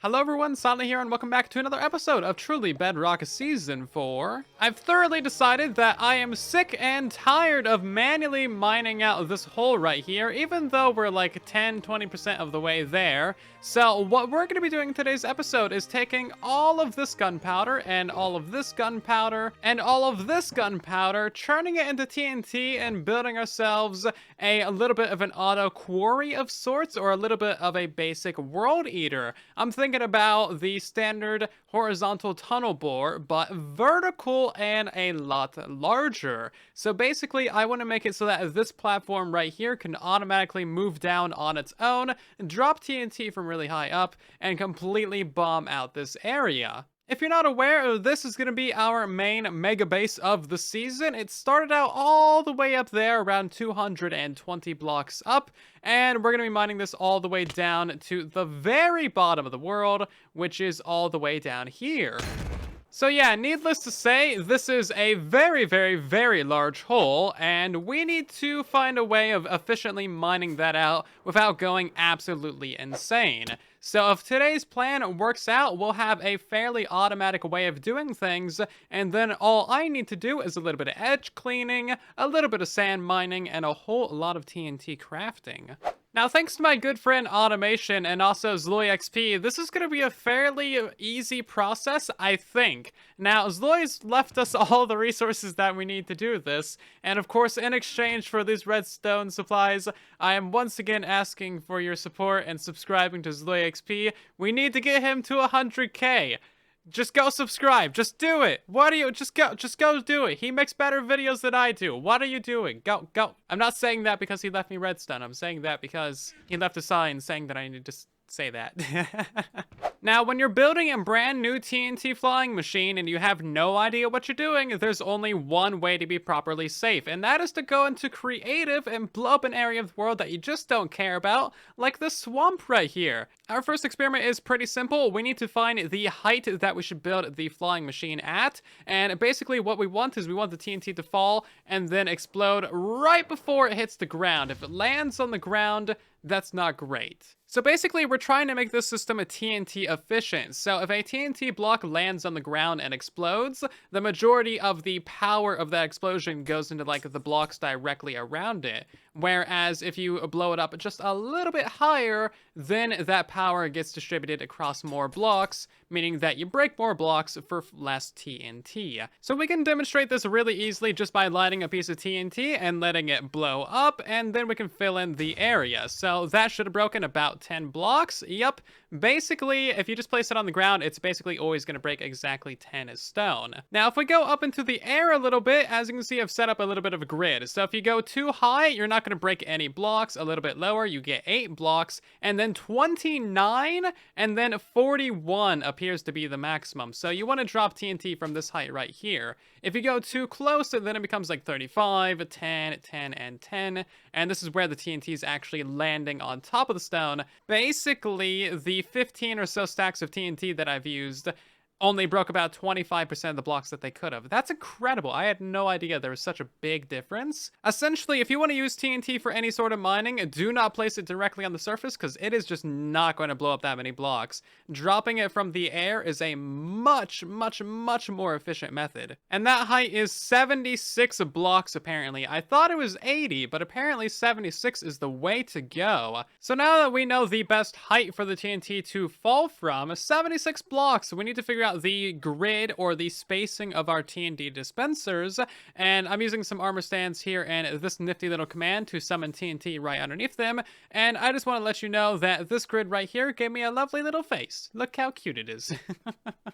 Hello everyone, Silent here, and welcome back to another episode of Truly Bedrock Season 4. I've thoroughly decided that I am sick and tired of manually mining out this hole right here, even though we're like 10-20% of the way there. So what we're going to be doing in today's episode is taking all of this gunpowder, and all of this gunpowder, and all of this gunpowder, turning it into TNT, and building ourselves a little bit of an auto quarry of sorts, or a little bit of a basic world eater. I'm thinking about the standard horizontal tunnel bore, but vertical and a lot larger. So basically, I want to make it so that this platform right here can automatically move down on its own, drop TNT from really high up, and completely bomb out this area. If you're not aware, this is going to be our main mega base of the season. It started out all the way up there, around 220 blocks up, and we're going to be mining this all the way down to the very bottom of the world, which is all the way down here. So yeah, needless to say, this is a very, very, very large hole, and we need to find a way of efficiently mining that out without going absolutely insane. So if today's plan works out, we'll have a fairly automatic way of doing things, and then all I need to do is a little bit of edge cleaning, a little bit of sand mining, and a whole lot of TNT crafting. Now, thanks to my good friend Automation and also ZloyXP, this is going to be a fairly easy process, I think. Now, Zloy's left us all the resources that we need to do this, and of course, in exchange for these redstone supplies, I am once again asking for your support and subscribing to ZloyXP. We need to get him to 100k. Just go subscribe. Just do it. What are you? Just go do it. He makes better videos than I do. What are you doing? Go. I'm not saying that because he left me redstone. I'm saying that because he left a sign saying that I need to say that. Now, when you're building a brand new TNT flying machine and you have no idea what you're doing, there's only one way to be properly safe, and that is to go into creative and blow up an area of the world that you just don't care about, like the swamp right here. Our first experiment is pretty simple. We need to find the height that we should build the flying machine at, and basically what we want is we want the TNT to fall and then explode right before it hits the ground. If it lands on the ground, that's not great. So basically, we're trying to make this system a TNT efficient. So if a TNT block lands on the ground and explodes, the majority of the power of that explosion goes into like the blocks directly around it. Whereas if you blow it up just a little bit higher, then that power gets distributed across more blocks, meaning that you break more blocks for less TNT. So we can demonstrate this really easily just by lighting a piece of TNT and letting it blow up, and then we can fill in the area. So that should have broken about 10 blocks. Yep. Basically, if you just place it on the ground, it's basically always going to break exactly 10 stone. Now, if we go up into the air a little bit, as you can see, I've set up a little bit of a grid. So if you go too high, you're not going to break any blocks. A little bit lower, you get 8 blocks, and then 29, and then 41 appears to be the maximum. So you want to drop TNT from this height right here. If you go too close, then it becomes like 35, 10, 10, and 10, and this is where the TNT is actually landing on top of the stone. Basically, the 15 or so stacks of TNT that I've used only broke about 25% of the blocks that they could have. That's incredible. I had no idea there was such a big difference. Essentially, if you want to use TNT for any sort of mining, do not place it directly on the surface because it is just not going to blow up that many blocks. Dropping it from the air is a much, much, much more efficient method. And that height is 76 blocks apparently. I thought it was 80, but apparently 76 is the way to go. So now that we know the best height for the TNT to fall from, 76 blocks, we need to figure out the grid or the spacing of our TNT dispensers, and I'm using some armor stands here and this nifty little command to summon TNT right underneath them, and I just want to let you know that this grid right here gave me a lovely little face. Look how cute it is.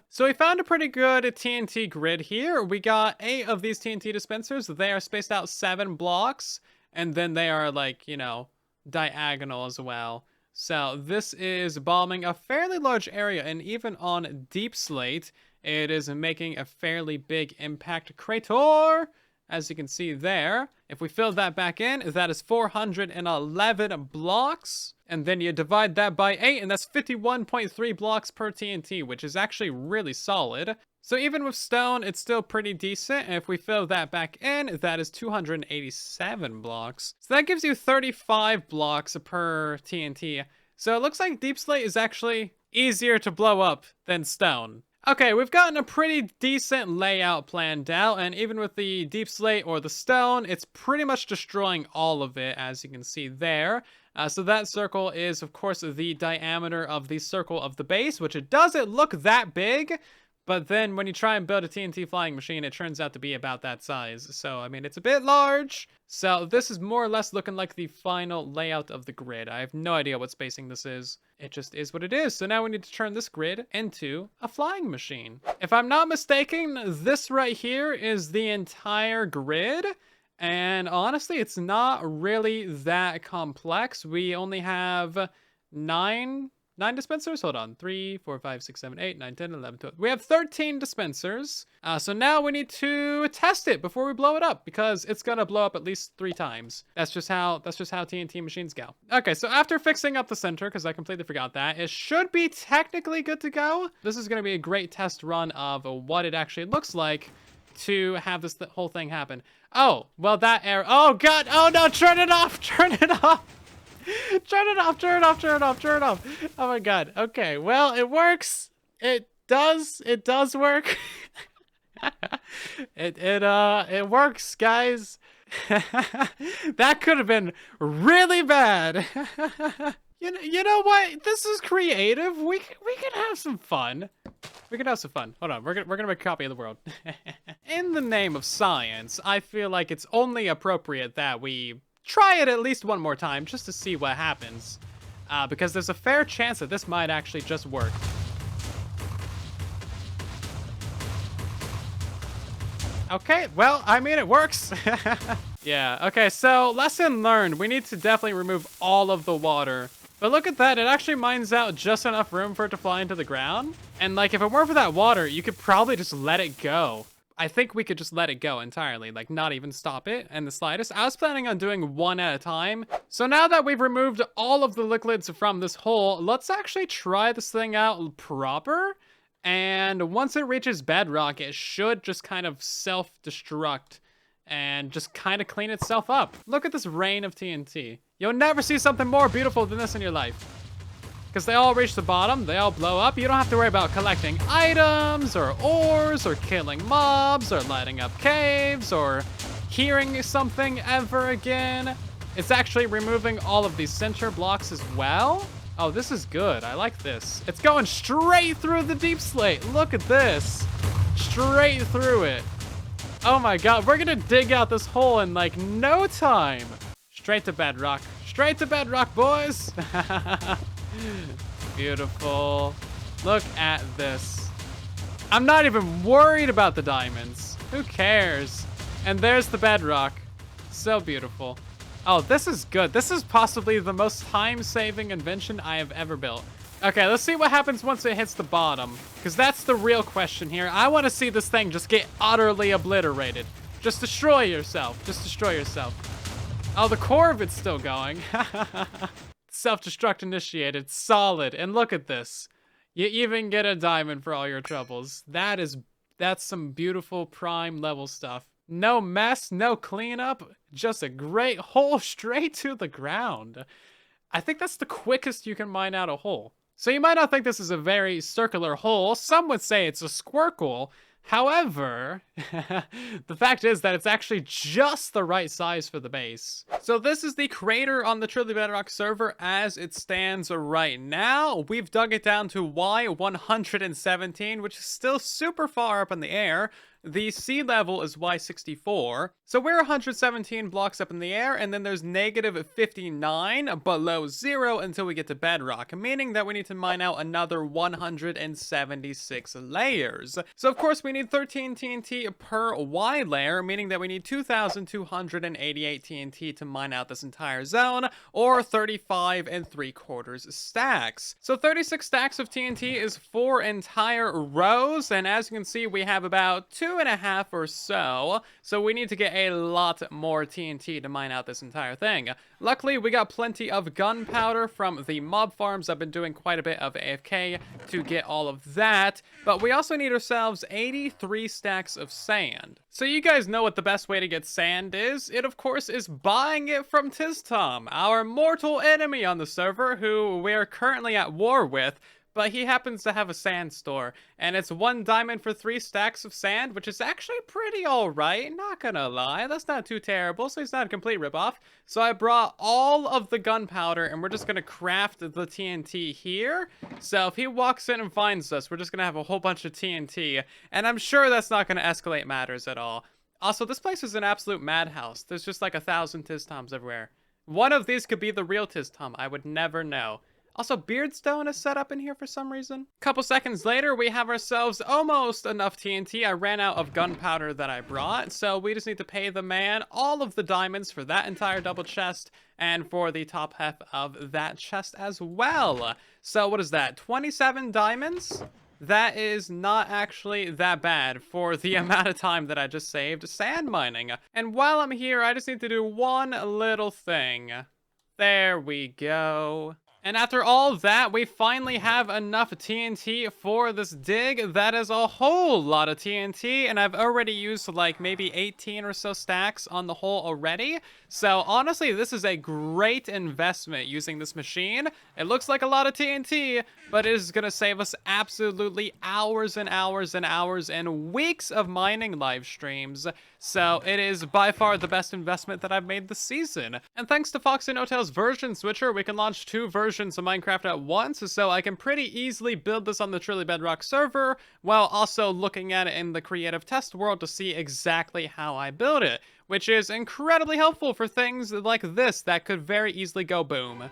So we found a pretty good TNT grid here. We got 8 of these TNT dispensers. They are spaced out 7 blocks, and then they are like, you know, diagonal as well. So this is bombing a fairly large area, and even on Deep Slate, it is making a fairly big impact crater, as you can see there. If we fill that back in, that is 411 blocks, and then you divide that by 8, and that's 51.3 blocks per TNT, which is actually really solid. So even with stone, it's still pretty decent, and if we fill that back in, that is 287 blocks. So that gives you 35 blocks per TNT. So it looks like Deep Slate is actually easier to blow up than stone. Okay, we've gotten a pretty decent layout planned out, and even with the deep slate or the stone, it's pretty much destroying all of it, as you can see there. So that circle is, of course, the diameter of the circle of the base, which it doesn't look that big, but then when you try and build a TNT flying machine, it turns out to be about that size. So, I mean, it's a bit large. So this is more or less looking like the final layout of the grid. I have no idea what spacing this is. It just is what it is. So now we need to turn this grid into a flying machine. If I'm not mistaken, this right here is the entire grid. And honestly, it's not really that complex. We only have nine dispensers. Hold on. 3, 4, 5, 6, 7, 8, 9, 10, 11, 12. We have 13 dispensers. So now we need to test it before we blow it up, because it's gonna blow up at least 3 times. That's just how TNT machines go. Okay, so after fixing up the center, because I completely forgot that, it should be technically good to go. This is gonna be a great test run of what it actually looks like to have this whole thing happen. Oh, well that error. Oh god, oh no, turn it off, turn it off. Turn it off, turn it off, turn it off, turn it off. Oh my god. Okay, well, it works. It does work. It works, guys. That could have been really bad. You know what? This is creative. We can have some fun. We can have some fun. Hold on, we're gonna make a copy of the world. In the name of science, I feel like it's only appropriate that we try it at least one more time just to see what happens. Because there's a fair chance that this might actually just work. Okay, well, I mean, it works. Yeah, okay, so lesson learned. We need to definitely remove all of the water. But look at that, it actually mines out just enough room for it to fly into the ground. And like, if it weren't for that water, you could probably just let it go. I think we could just let it go entirely, like not even stop it in the slightest. I was planning on doing one at a time. So now that we've removed all of the liquids from this hole, let's actually try this thing out proper. And once it reaches bedrock, it should just kind of self-destruct and just kind of clean itself up. Look at this rain of TNT. You'll never see something more beautiful than this in your life. Because they all reach the bottom, they all blow up. You don't have to worry about collecting items, or ores, or killing mobs, or lighting up caves, or hearing something ever again. It's actually removing all of these center blocks as well. Oh, this is good. I like this. It's going straight through the deep slate. Look at this. Straight through it. Oh my god, we're gonna dig out this hole in like no time. Straight to bedrock. Straight to bedrock, boys. Beautiful. Look at this. I'm not even worried about the diamonds. Who cares? And there's the bedrock. So beautiful. Oh, this is good. This is possibly the most time-saving invention I have ever built. Okay, let's see what happens once it hits the bottom, because that's the real question here. I want to see this thing just get utterly obliterated. Just destroy yourself. Just destroy yourself. Oh, the core of it's still going. Self-destruct initiated. Solid. And look at this. You even get a diamond for all your troubles. That's some beautiful prime level stuff. No mess, no cleanup, just a great hole straight to the ground. I think that's the quickest you can mine out a hole. So you might not think this is a very circular hole. Some would say it's a squircle. However, the fact is that it's actually just the right size for the base. So this is the crater on the Truly Bedrock server as it stands right now. We've dug it down to Y117, which is still super far up in the air. The sea level is Y64. So we're 117 blocks up in the air, and then there's negative 59 below zero until we get to bedrock, meaning that we need to mine out another 176 layers. So of course we need 13 TNT per Y layer, meaning that we need 2,288 TNT to mine out this entire zone, or 35 3/4 stacks. So 36 stacks of TNT is 4 entire rows, and as you can see, we have about 2.5 or so. So we need to get a lot more TNT to mine out this entire thing. Luckily, we got plenty of gunpowder from the mob farms. I've been doing quite a bit of AFK to get all of that, but we also need ourselves 83 stacks of sand. So you guys know what the best way to get sand is. It, of course, is buying it from TizTom, our mortal enemy on the server, who we are currently at war with. but he happens to have a sand store, and it's 1 diamond for 3 stacks of sand, which is actually pretty alright, not gonna lie. That's not too terrible, so he's not a complete ripoff. So I brought all of the gunpowder, and we're just gonna craft the TNT here. So if he walks in and finds us, we're just gonna have a whole bunch of TNT, and I'm sure that's not gonna escalate matters at all. Also, this place is an absolute madhouse. There's just like 1,000 Tiz-Toms everywhere. One of these could be the real Tiz-Tom. I would never know. Also, Beardstone is set up in here for some reason. Couple seconds later, we have ourselves almost enough TNT. I ran out of gunpowder that I brought, so we just need to pay the man all of the diamonds for that entire double chest and for the top half of that chest as well. So what is that? 27 diamonds? That is not actually that bad for the amount of time that I just saved sand mining. And while I'm here, I just need to do one little thing. There we go. And after all that, we finally have enough TNT for this dig. That is a whole lot of TNT, and I've already used like maybe 18 or so stacks on the whole already. So honestly, this is a great investment using this machine. It looks like a lot of TNT, but it is gonna save us absolutely hours and hours and hours and weeks of mining live streams. So it is by far the best investment that I've made this season. And thanks to Fox and Otel's version switcher, we can launch 2 versions of Minecraft at once, so I can pretty easily build this on the Truly Bedrock server, while also looking at it in the creative test world to see exactly how I build it, which is incredibly helpful for things like this that could very easily go boom.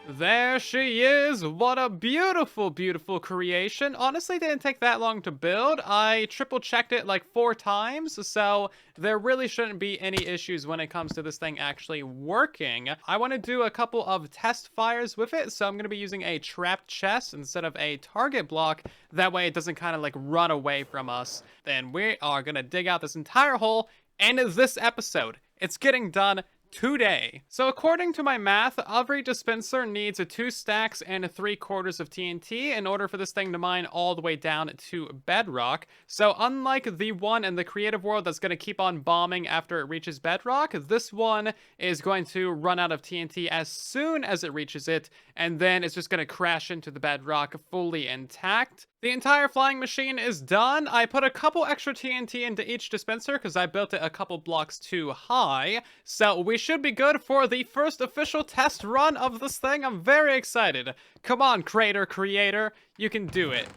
There she is! What a beautiful, beautiful creation. Honestly, it didn't take that long to build. I triple checked it like 4 times, so there really shouldn't be any issues when it comes to this thing actually working. I want to do a couple of test fires with it, so I'm going to be using a trapped chest instead of a target block. That way it doesn't kind of like run away from us. Then we are going to dig out this entire hole, and this episode, it's getting done today. So according to my math, every dispenser needs 2 stacks and 3/4 of TNT in order for this thing to mine all the way down to Bedrock. So unlike the one in the creative world that's going to keep on bombing after it reaches Bedrock, this one is going to run out of TNT as soon as it reaches it, and then it's just going to crash into the Bedrock fully intact. The entire flying machine is done. I put a couple extra TNT into each dispenser because I built it a couple blocks too high. So we should be good for the first official test run of this thing. I'm very excited. Come on, Crater Creator. You can do it.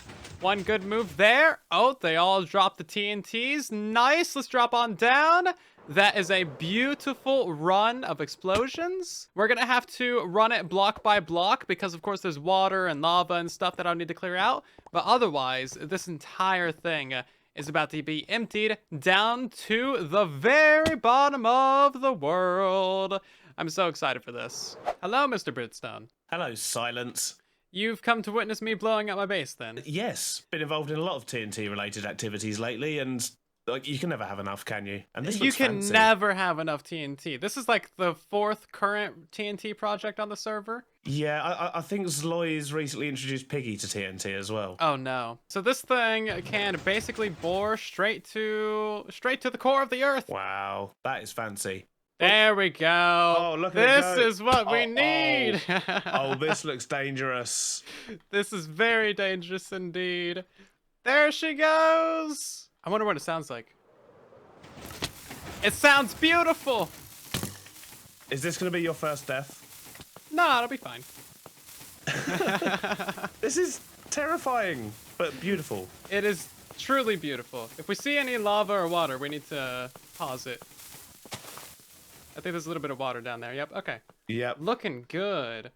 One good move there. Oh, they all dropped the TNTs. Nice. Let's drop on down. That is a beautiful run of explosions. We're gonna have to run it block by block because of course there's water and lava and stuff that I'll need to clear out. But otherwise, this entire thing is about to be emptied down to the very bottom of the world. I'm so excited for this. Hello, Mr. Bridstone. Hello, Silence. You've come to witness me blowing up my base then? Yes, been involved in a lot of TNT-related activities lately, and like you can never have enough, can you? And this You looks can fancy. never have enough TNT. This is like the 4th current TNT project on the server. Yeah, I think Zloy's recently introduced Piggy to TNT as well. Oh no. So this thing can basically bore straight to the core of the earth. Wow, that is fancy. There we go. Oh, look at it go. This is what we need. Oh, this looks dangerous. This is very dangerous indeed. There she goes. I wonder what it sounds like. It sounds beautiful. Is this going to be your first death? No, it'll be fine. This is terrifying, but beautiful. It is truly beautiful. If we see any lava or water, we need to pause it. I think there's a little bit of water down there. Yep, okay. Yep. Looking good.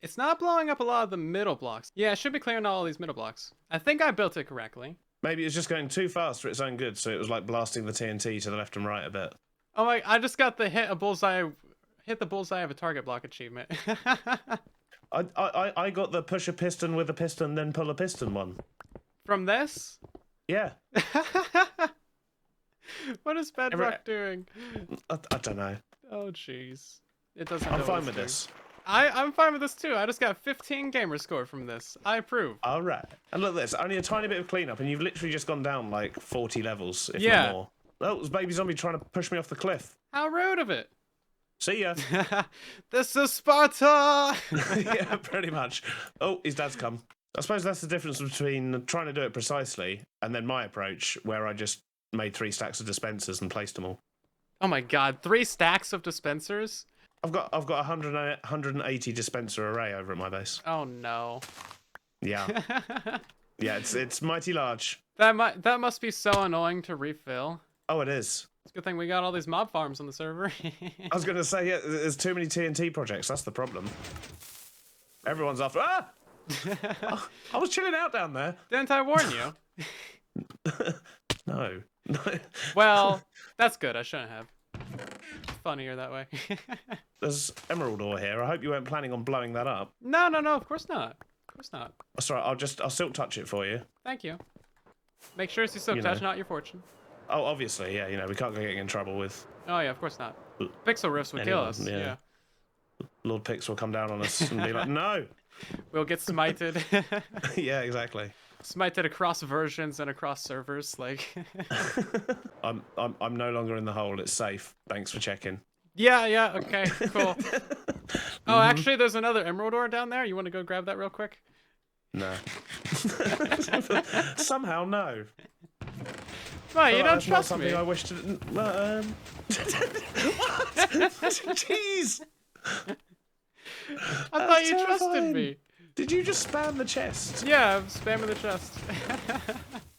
It's not blowing up a lot of the middle blocks. Yeah, it should be clearing all these middle blocks. I think I built it correctly. Maybe it's just going too fast for its own good, so it was like blasting the TNT to the left and right a bit. Oh my, I just got the hit the bullseye of a target block achievement. I got the push a piston with a piston, then pull a piston one. From this? Yeah. What is Bedrock doing? I don't know. Oh jeez. It doesn't. I'm fine with this. I'm fine with this too. I just got 15 gamer score from this. I approve. All right. And look at this. Only a tiny bit of cleanup, and you've literally just gone down like 40 levels, if yeah. not more. Oh, there's baby zombie trying to push me off the cliff. How rude of it. See ya. This is Sparta! Yeah, pretty much. Oh, his dad's come. I suppose that's the difference between trying to do it precisely and then my approach, where I just made 3 stacks of dispensers and placed them all. Oh my god, 3 stacks of dispensers? I've got 180 dispenser array over at my base. Oh no. Yeah. Yeah, it's mighty large. That must be so annoying to refill. Oh, it is. It's a good thing we got all these mob farms on the server. I was going to say, yeah, there's too many TNT projects. That's the problem. Everyone's after... Ah! I was chilling out down there. Didn't I warn you? No. Well, that's good. I shouldn't have. It's funnier that way. There's emerald ore here. I hope you weren't planning on blowing that up. No, of course not. Of course not. That's all right. I'll silk touch it for you. Thank you. Make sure it's your silk touch, not your fortune. Oh, obviously, yeah. You know, we can't go getting in trouble with... Oh yeah, of course not. Pixel rifts would kill us. Yeah. Lord Pix will come down on us and be like, no. We'll get smited. Yeah, exactly. Smited across versions and across servers, like. I'm no longer in the hole. It's safe. Thanks for checking. Yeah. Okay. Cool. Oh, actually, there's another emerald ore down there. You want to go grab that real quick? No. Somehow, no. Right, you don't trust something me. I wish to. What? Jeez. I thought you trusted me. Did you just spam the chest? Yeah, I'm spamming the chest.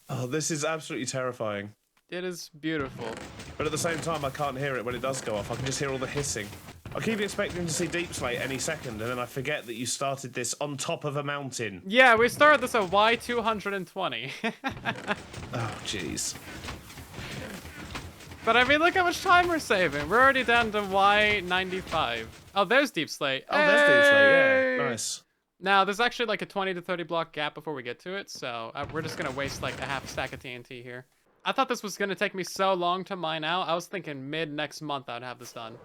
Oh, this is absolutely terrifying. It is beautiful. But at the same time, I can't hear it when it does go off. I can just hear all the hissing. I keep expecting to see Deep Slate any second, and then I forget that you started this on top of a mountain. Yeah, we started this at Y220. Oh, jeez. But I mean, look how much time we're saving. We're already down to Y95. Oh, there's Deep Slate. Oh, there's Deep Slate, yeah. Nice. Now, there's actually like a 20 to 30 block gap before we get to it, so we're just going to waste like a half stack of TNT here. I thought this was going to take me so long to mine out. I was thinking mid next month I'd have this done.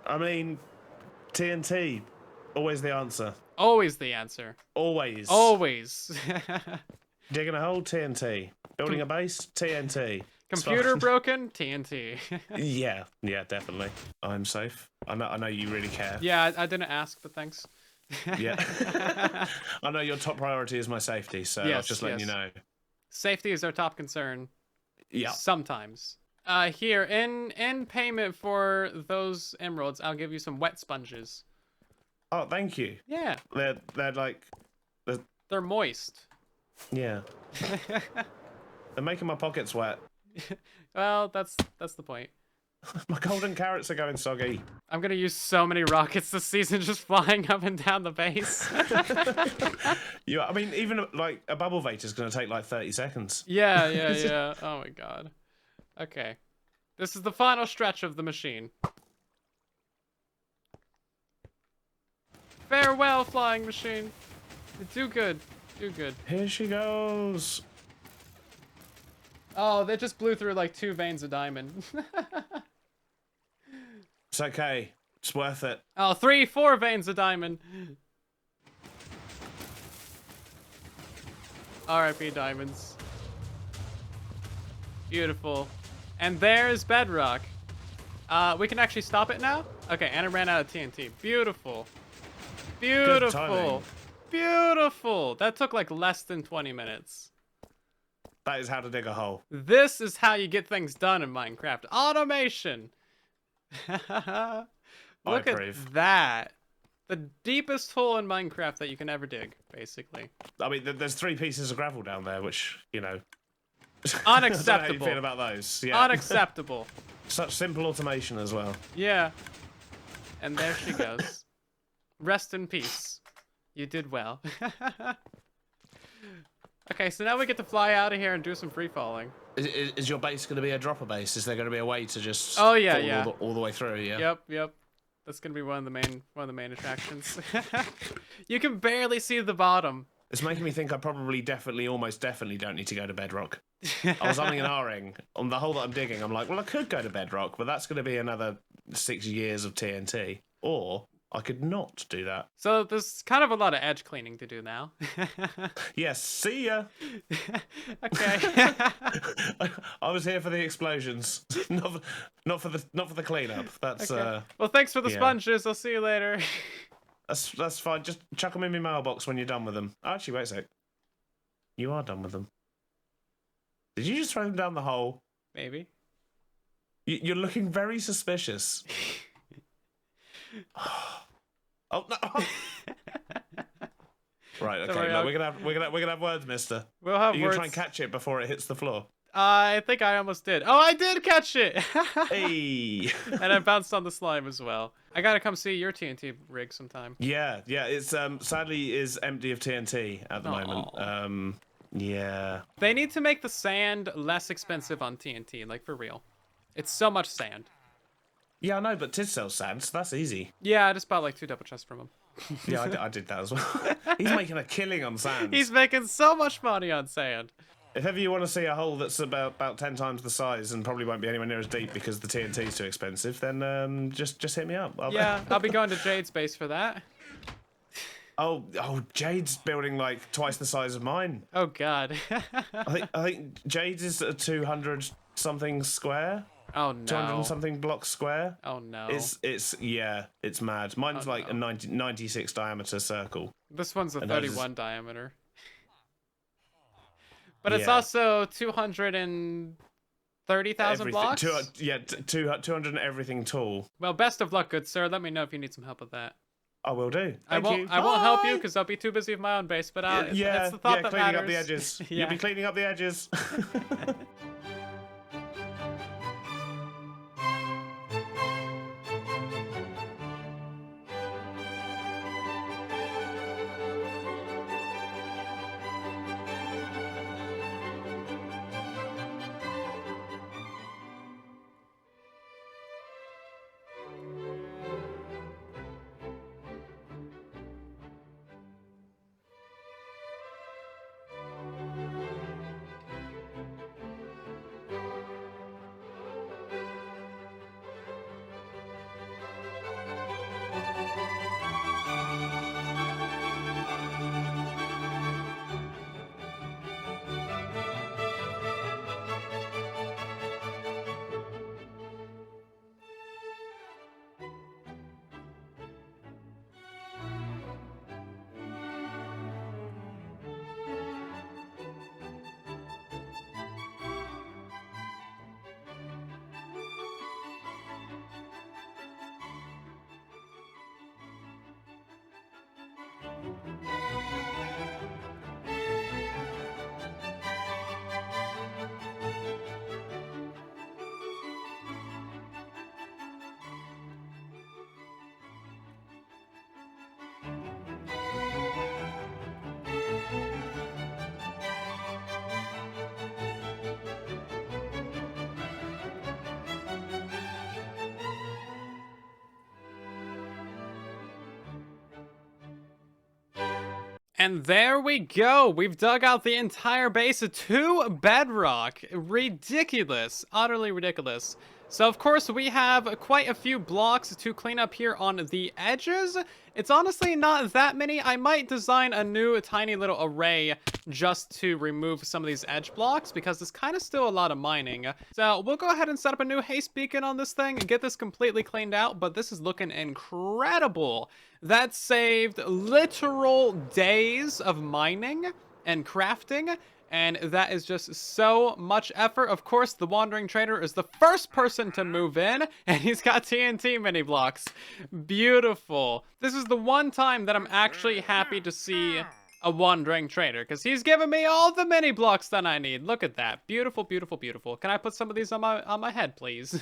I mean, TNT, always the answer. Always the answer. Always. Always. Digging a hole, TNT. Building a base, TNT. Computer broken, TNT. Yeah, definitely. I'm safe. I know you really care. Yeah, I didn't ask, but thanks. Yeah. I know your top priority is my safety, so I was just letting you know. Safety is our top concern. Yeah. Sometimes. Here, in payment for those emeralds, I'll give you some wet sponges. Oh, thank you. Yeah. They're like... They're moist. Yeah. They're making my pockets wet. Well, that's the point. My golden carrots are going soggy. I'm gonna use so many rockets this season just flying up and down the base. Yeah, I mean, even like a bubble vate is going to take like 30 seconds. Yeah. Oh my god. Okay. This is the final stretch of the machine. Farewell, flying machine. Do good. Do good. Here she goes. Oh, they just blew through like 2 veins of diamond. It's okay. It's worth it. Oh, 3, 4 veins of diamond. R.I.P. diamonds. Beautiful. And there's Bedrock. We can actually stop it now? Okay, and it ran out of TNT. Beautiful. Beautiful. Beautiful. That took like less than 20 minutes. That is how to dig a hole. This is how you get things done in Minecraft. Automation. Look at that. The deepest hole in Minecraft that you can ever dig, basically. I mean, there's 3 pieces of gravel down there, which, you know... Unacceptable. I don't know how you feel about those. Yeah. Unacceptable. Such simple automation as well. Yeah. And there she goes. Rest in peace. You did well. Okay, so now we get to fly out of here and do some free falling. Is your base going to be a dropper base? Is there going to be a way to just fall all the way through? Yeah. Yep. That's going to be one of the main attractions. You can barely see the bottom. It's making me think I probably almost definitely don't need to go to Bedrock. I was umming and ahhing on the hole that I'm digging. I'm like, well, I could go to Bedrock, but that's going to be another 6 years of TNT. Or I could not do that. So there's kind of a lot of edge cleaning to do now. Yes, see ya. Okay. I was here for the explosions, not for the cleanup. That's Okay. Well, thanks for the yeah. sponges. I'll see you later. That's fine. Just chuck them in my mailbox when you're done with them. Actually, wait a sec. You are done with them. Did you just throw them down the hole? Maybe. You're looking very suspicious. Oh no! Right. Okay. worry, No, we're gonna have words, Mister. We'll have You're words. gonna try and catch it before it hits the floor. I think I almost did. Oh, I did catch it! Hey. And I bounced on the slime as well. I gotta come see your TNT rig sometime. Yeah. It's sadly is empty of TNT at the moment. Yeah. They need to make the sand less expensive on TNT, like for real. It's so much sand. Yeah, I know, but Tid sells sand, so that's easy. Yeah, I just bought like 2 double chests from him. Yeah, I did that as well. He's making a killing on sand. He's making so much money on sand. If ever you want to see a hole that's about 10 times the size and probably won't be anywhere near as deep because the TNT is too expensive, then just hit me up. I'll be going to Jade's base for that. Oh, Jade's building like twice the size of mine. Oh God. I think Jade's is a 200 something square. Oh no. 200 and something blocks square. Oh no. It's mad. Mine's like a 96 diameter circle. This one's a And 31 diameter. But it's also 230,000 blocks? 200 and everything tall. Well, best of luck, good sir. Let me know if you need some help with that. I will do. I won't help you because I'll be too busy with my own base, but it's the thought that cleaning matters. up the edges. Yeah. You'll be cleaning up the edges. And there we go. We've dug out the entire base to bedrock. Ridiculous. Utterly ridiculous. So, of course, we have quite a few blocks to clean up here on the edges. It's honestly not that many. I might design a new tiny little array just to remove some of these edge blocks because there's kind of still a lot of mining. So we'll go ahead and set up a new haste beacon on this thing and get this completely cleaned out, but this is looking incredible. That saved literal days of mining and crafting. And that is just so much effort. Of course, the Wandering Trader is the first person to move in, and he's got TNT mini blocks. Beautiful. This is the one time that I'm actually happy to see a Wandering Trader, because he's giving me all the mini blocks that I need. Look at that. Beautiful, beautiful, beautiful. Can I put some of these on my head, please?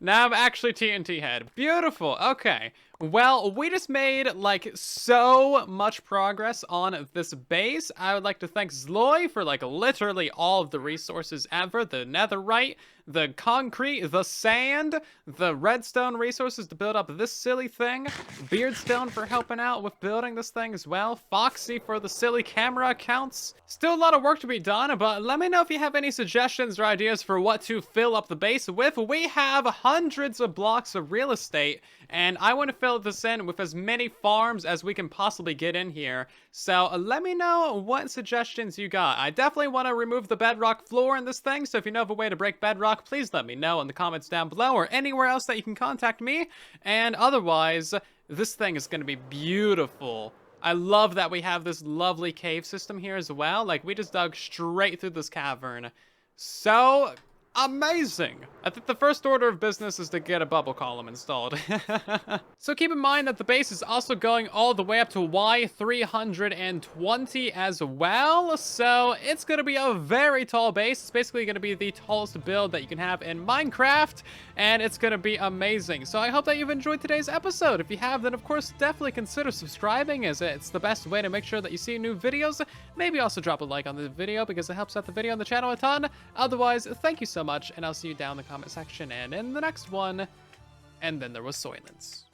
Now I'm actually TNT head. Beautiful. Okay. Well, we just made, like, so much progress on this base. I would like to thank Zloy for, like, literally all of the resources ever. The netherite, the concrete, the sand, the redstone resources to build up this silly thing, Beardstone for helping out with building this thing as well, Foxy for the silly camera accounts. Still a lot of work to be done, but let me know if you have any suggestions or ideas for what to fill up the base with. We have hundreds of blocks of real estate, and I want to fill this in with as many farms as we can possibly get in here. So let me know what suggestions you got. I definitely want to remove the bedrock floor in this thing, so if you know of a way to break bedrock, please let me know in the comments down below or anywhere else that you can contact me. And otherwise, this thing is going to be beautiful. I love that we have this lovely cave system here as well. Like, we just dug straight through this cavern. So amazing. I think the first order of business is to get a bubble column installed. So keep in mind that the base is also going all the way up to Y320 as well. So it's going to be a very tall base. It's basically going to be the tallest build that you can have in Minecraft, and it's going to be amazing. So I hope that you've enjoyed today's episode. If you have, then of course definitely consider subscribing, as it's the best way to make sure that you see new videos. Maybe also drop a like on the video because it helps out the video and the channel a ton. Otherwise, thank you so much, and I'll see you down in the comment section and in the next one. And then there was silence.